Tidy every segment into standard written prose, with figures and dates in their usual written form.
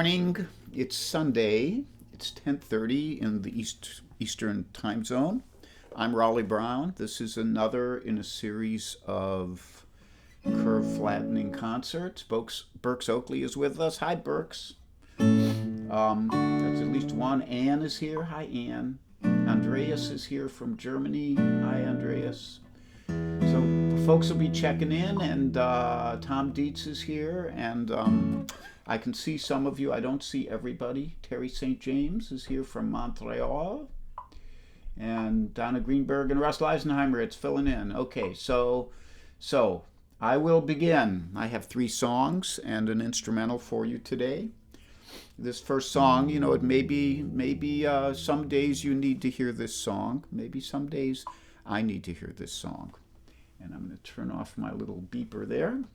morning. It's Sunday. It's 10:30 in the Eastern time zone. I'm Raleigh Brown. This is another in a series of curve flattening concerts. Berks Oakley is with us. Hi, Berks. That's at least one. Anne is here. Hi, Anne. Andreas is here from Germany. Hi, Andreas. So folks will be checking in, and Tom Dietz is here, and I can see some of you. I don't see everybody. Terry St. James is here from Montreal, and Donna Greenberg and Russ Leisenheimer. It's filling in. Okay, so I will begin. I have 3 songs and an instrumental for you today. This first song, you know, it maybe some days you need to hear this song. Maybe some days I need to hear this song. And I'm going to turn off my little beeper there.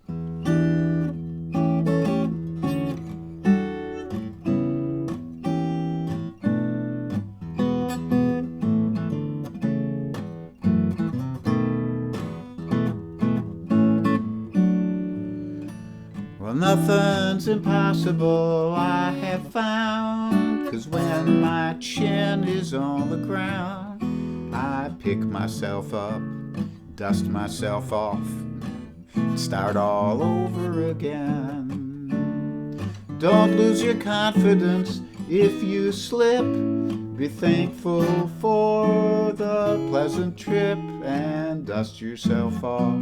Well, nothing's impossible, I have found, 'cause when my chin is on the ground, I pick myself up, dust myself off, start all over again. Don't lose your confidence if you slip. Be thankful for the pleasant trip and dust yourself off.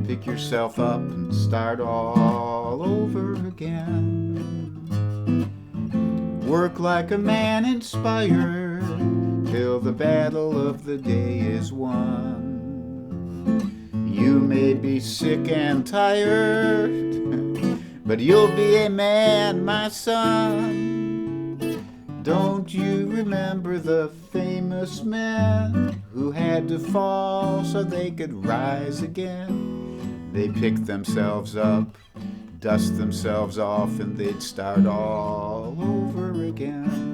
Pick yourself up and start all over again. Work like a man inspired till the battle of the day is won. You may be sick and tired, but you'll be a man, my son. Don't you remember the famous men who had to fall so they could rise again? They picked themselves up, dust themselves off, and they'd start all over again.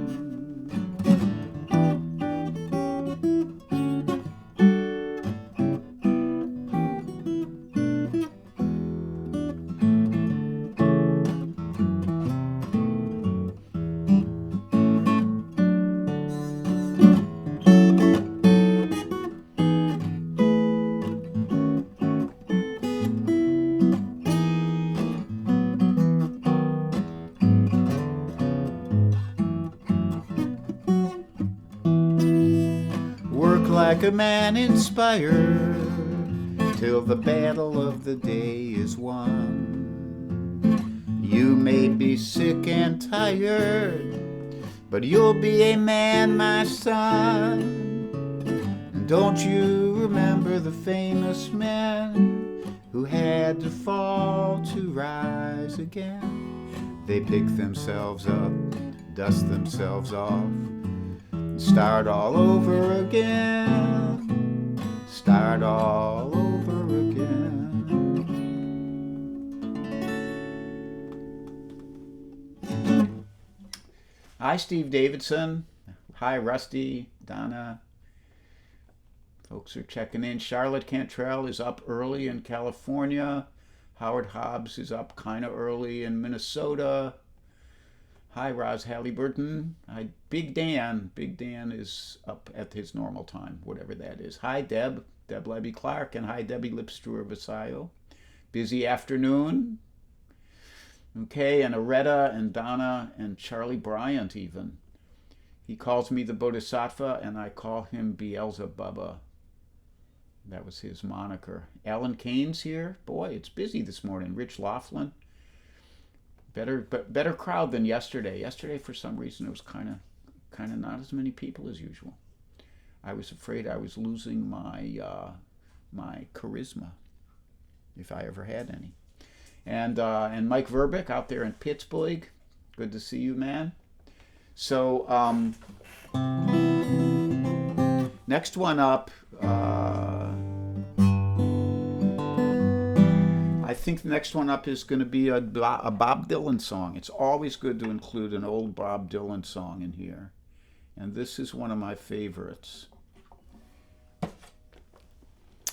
Like a man inspired till the battle of the day is won. You may be sick and tired, but you'll be a man, my son. And don't you remember the famous men who had to fall to rise again? They pick themselves up, dust themselves off, start all over again. Start all over again. Hi, Steve Davidson. Hi, Rusty, Donna. Folks are checking in. Charlotte Cantrell is up early in California. Howard Hobbs is up kind of early in Minnesota. Hi, Roz Halliburton. Hi, Big Dan. Big Dan is up at his normal time, whatever that is. Hi, Deb Levy Clark, and hi, Debbie Lipstruer Vasayo. Busy afternoon. Okay, and Aretta and Donna and Charlie Bryant even. He calls me the Bodhisattva, and I call him Beelzebubba. That was his moniker. Alan Kane's here. Boy, it's busy this morning. Rich Laughlin. Better crowd than yesterday. Yesterday, for some reason, it was kind of not as many people as usual. I was afraid I was losing my my charisma, if I ever had any. And Mike Verbeck out there in Pittsburgh. Good to see you, man. So next one up. I think the next one up is going to be a Bob Dylan song. It's always good to include an old Bob Dylan song in here. And this is one of my favorites.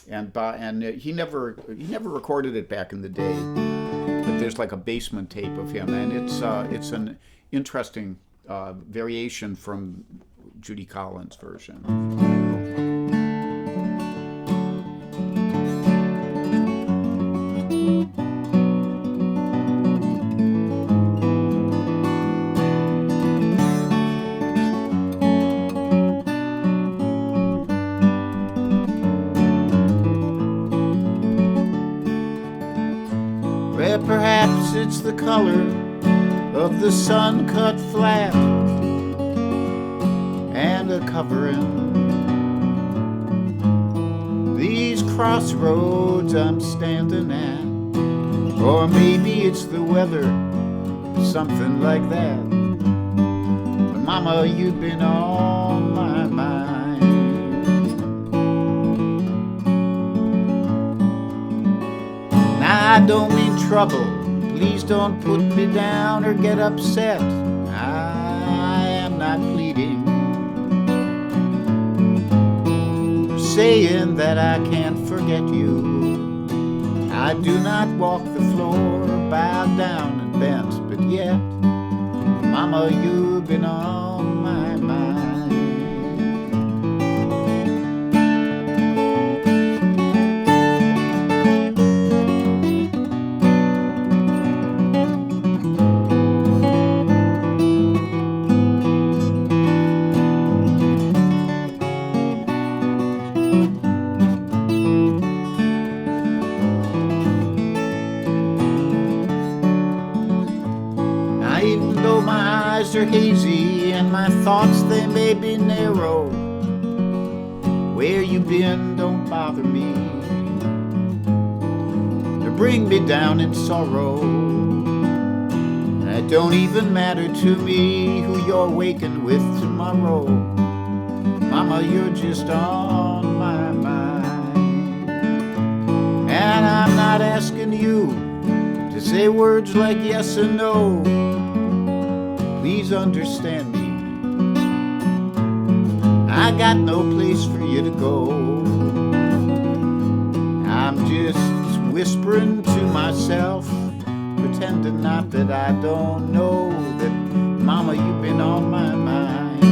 And he never recorded it back in the day. But there's like a basement tape of him, and it's an interesting variation from Judy Collins' version. Well, perhaps it's the color of the sun cut flat and a covering these crossroads I'm standing at. Or maybe it's the weather, something like that. But Mama, you've been on my mind. Now I don't mean trouble, please don't put me down or get upset. I am not pleading, saying that I can't forget you. I do not walk the floor bowed down and bent, but yet, Mama, you've been on my mind. Even though my eyes are hazy and my thoughts they may be narrow, where you been don't bother me, to bring me down in sorrow. It don't even matter to me who you're waking with tomorrow. Mama, you're just on my mind. And I'm not asking you to say words like yes and no. Please understand me, I got no place for you to go. I'm just whispering to myself, pretending not that I don't know that, Mama, you've been on my mind.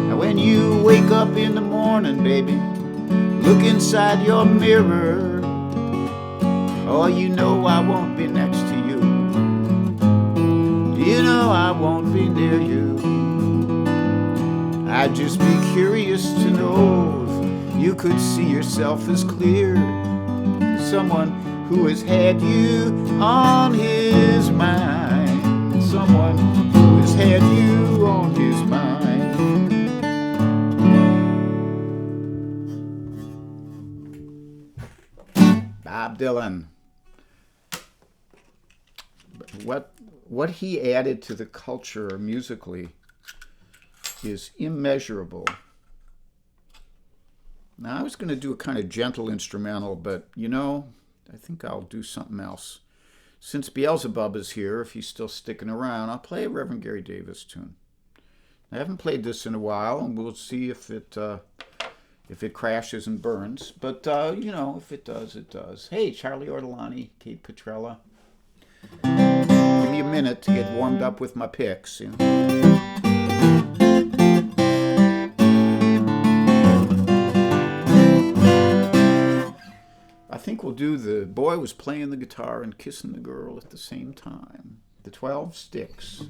Now when you wake up in the morning, baby, look inside your mirror. Oh, you know I won't be next to you. You know I won't be near you. I'd just be curious to know if you could see yourself as clear. Someone who has had you on his mind. Someone who has had you on his mind. Bob Dylan. What he added to the culture musically is immeasurable. Now, I was going to do a kind of gentle instrumental, but, you know, I think I'll do something else. Since Beelzebub is here, if he's still sticking around, I'll play a Reverend Gary Davis tune. I haven't played this in a while, and we'll see if it crashes and burns. But, you know, if it does, it does. Hey, Charlie Ortolani, Kate Petrella. Give me a minute to get warmed up with my picks. You know. I think we'll do The Boy Was Playing the Guitar and Kissing the Girl at the same time. The 12 Sticks.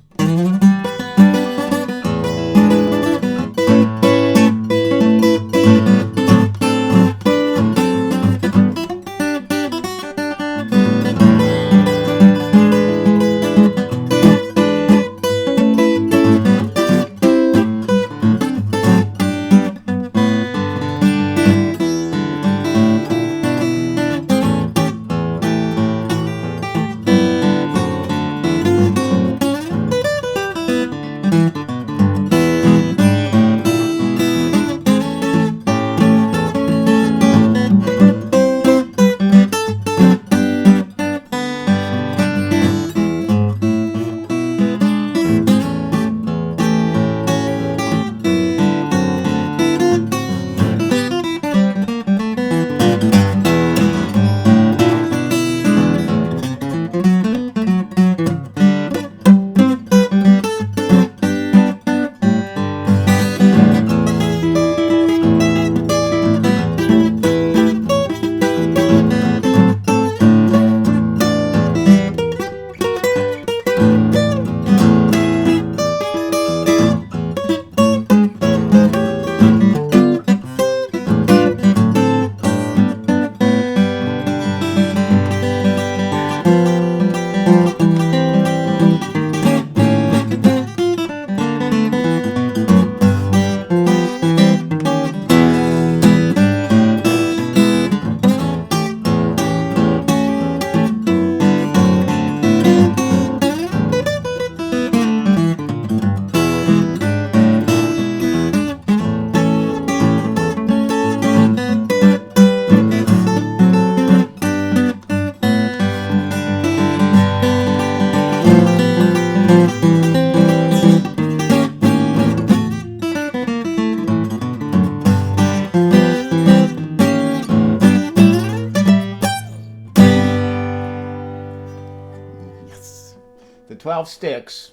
The 12 sticks,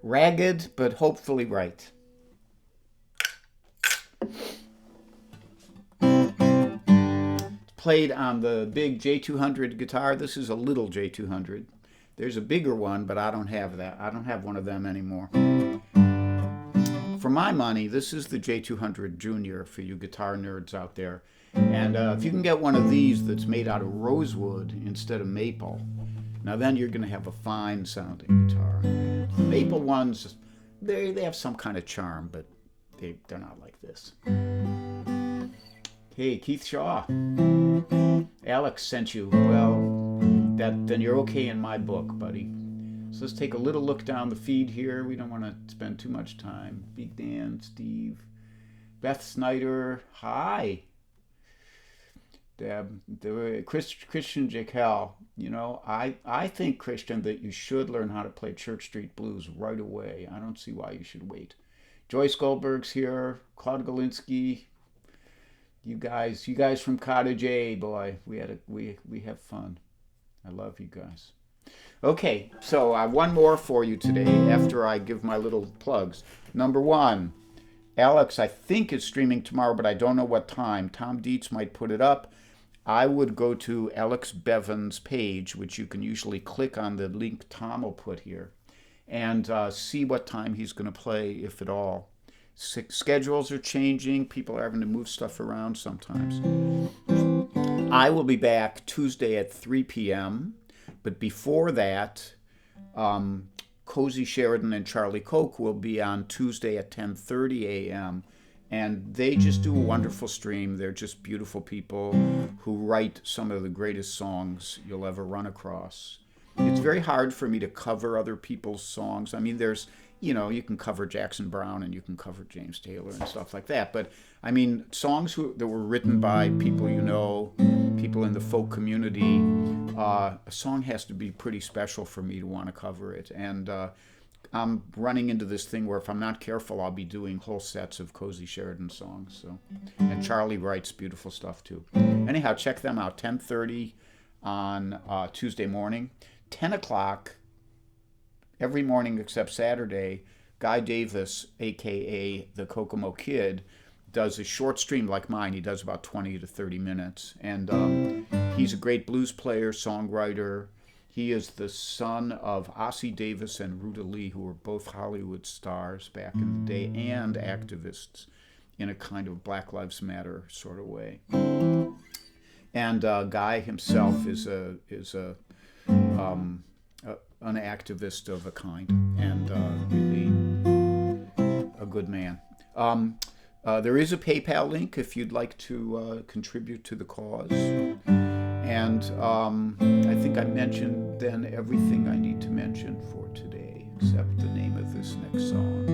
ragged but hopefully right. Played on the big J200 guitar. This is a little J200. There's a bigger one, but I don't have that. I don't have one of them anymore. For my money, this is the J200 Junior for you guitar nerds out there. And if you can get one of these that's made out of rosewood instead of maple, now then you're going to have a fine sounding guitar. Maple ones, they have some kind of charm, but they're not like this. Hey, Keith Shaw. Alex sent you. Well, then you're okay in my book, buddy. So let's take a little look down the feed here. We don't want to spend too much time. Big Dan, Steve, Beth Snyder. Hi. Deb, Christian Jekyll. You know, I think, Christian, that you should learn how to play Church Street Blues right away. I don't see why you should wait. Joyce Goldberg's here. Claude Galinsky. You guys from Cottage A, boy, we have fun. I love you guys. Okay, so one more for you today after I give my little plugs. Number one, Alex, I think is streaming tomorrow, but I don't know what time. Tom Dietz might put it up. I would go to Alex Bevan's page, which you can usually click on the link Tom will put here, and see what time he's going to play, if at all. Schedules are changing. People are having to move stuff around sometimes. I will be back Tuesday at 3 p.m. But before that, Cozy Sheridan and Charlie Koch will be on Tuesday at 10:30 a.m. And they just do a wonderful stream. They're just beautiful people who write some of the greatest songs you'll ever run across. It's very hard for me to cover other people's songs. I mean, you can cover Jackson Browne and you can cover James Taylor and stuff like that. But, I mean, songs that were written by people people in the folk community, a song has to be pretty special for me to want to cover it. And I'm running into this thing where if I'm not careful, I'll be doing whole sets of Cozy Sheridan songs. And Charlie writes beautiful stuff, too. Anyhow, check them out, 10:30 on Tuesday morning. 10 o'clock every morning except Saturday, Guy Davis, a.k.a. the Kokomo Kid, does a short stream like mine. He does about 20 to 30 minutes. And he's a great blues player, songwriter. He is the son of Ossie Davis and Ruta Lee, who were both Hollywood stars back in the day and activists in a kind of Black Lives Matter sort of way. And Guy himself is an activist of a kind, and really a good man. There is a PayPal link if you'd like to contribute to the cause. And I think I mentioned then everything I need to mention for today, except the name of this next song.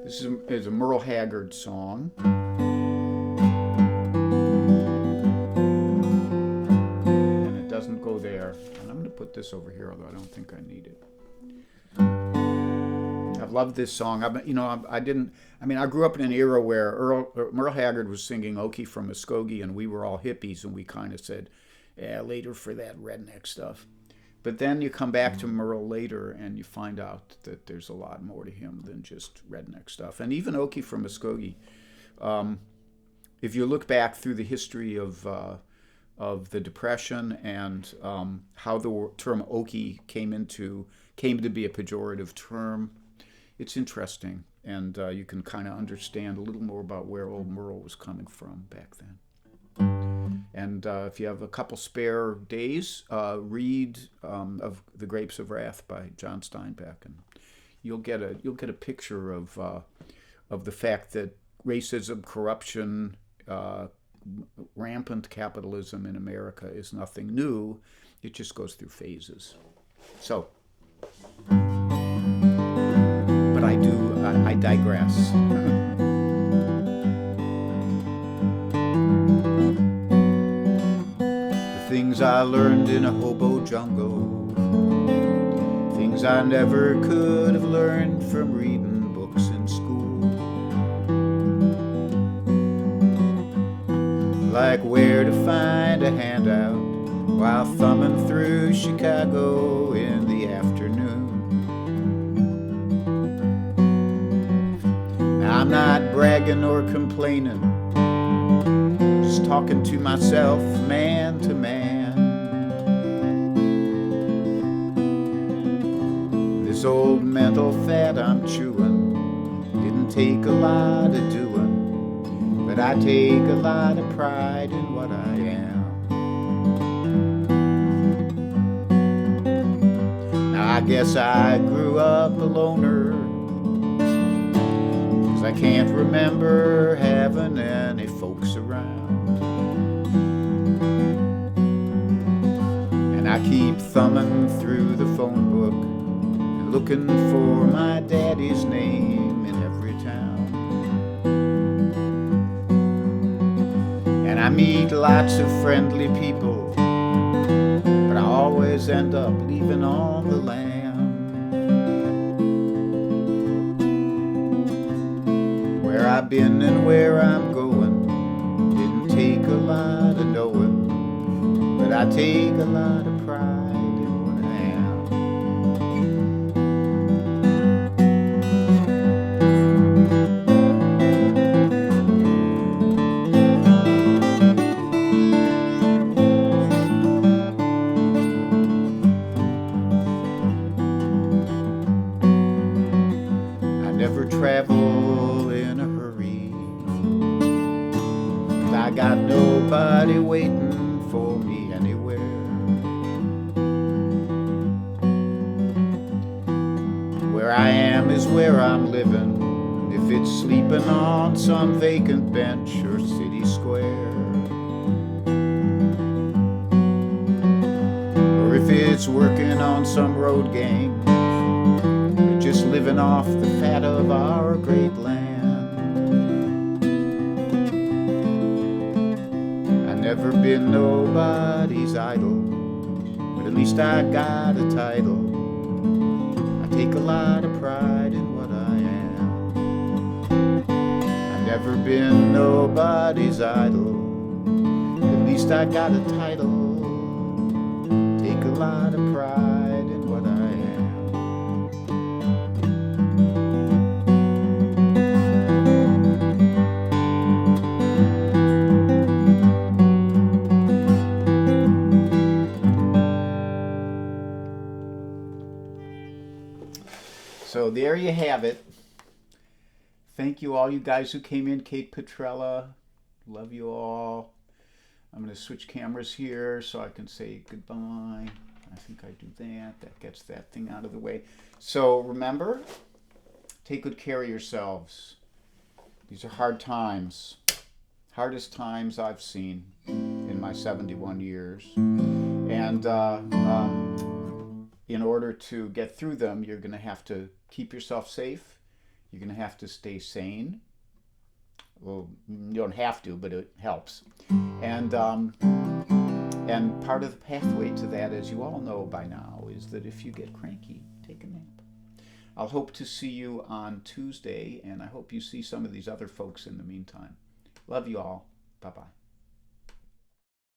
This is a Merle Haggard song. Doesn't go there, and I'm going to put this over here, although I don't think I need it. I've loved this song. I grew up in an era where Merle Haggard was singing "Okie from Muskogee," and we were all hippies, and we kind of said, "Yeah, later for that redneck stuff." But then you come back to Merle later, and you find out that there's a lot more to him than just redneck stuff. And even "Okie from Muskogee," if you look back through the history of the Depression and how the term Okie came to be a pejorative term, it's interesting, and you can kind of understand a little more about where old Merle was coming from back then. And if you have a couple spare days, read of The Grapes of Wrath by John Steinbeck, and you'll get a picture of the fact that racism, corruption, rampant capitalism in America is nothing new. It just goes through phases. So, but I digress. The things I learned in a hobo jungle, things I never could have learned from reading books in school. Like where to find a handout while thumbing through Chicago in the afternoon. Now I'm not bragging or complaining, just talking to myself man to man. This old mental fat I'm chewing didn't take a lot of doing, but I take a lot of pride in what I am. Now I guess I grew up a loner, 'cause I can't remember having any folks around. And I keep thumbing through the phone book and looking for my daddy's name in every town. And I meet lots of friendly people, but I always end up leaving on the lam. Where I've been and where I'm going didn't take a lot of knowing, but I take a lot of pride in what I am. I never travel in a hurry, I got nobody waiting for me anywhere. Where I am is where I'm living, if it's sleeping on some vacant bench or city square, or if it's working on some road gang, or just living off the fat of our great land. Never been nobody's idol, but at least I got a title. I take a lot of pride in what I am. I've never been nobody's idol, at least I got a title. Take a lot of pride in what I am. So there you have it. Thank you all you guys who came in. Kate Petrella, love you all. I'm going to switch cameras here so I can say goodbye. I think I do that. That gets that thing out of the way. So remember, take good care of yourselves. These are hard times. Hardest times I've seen in my 71 years. And in order to get through them, you're going to have to keep yourself safe. You're going to have to stay sane. Well, you don't have to, but it helps. And part of the pathway to that, as you all know by now, is that if you get cranky, take a nap. I'll hope to see you on Tuesday, and I hope you see some of these other folks in the meantime. Love you all. Bye-bye.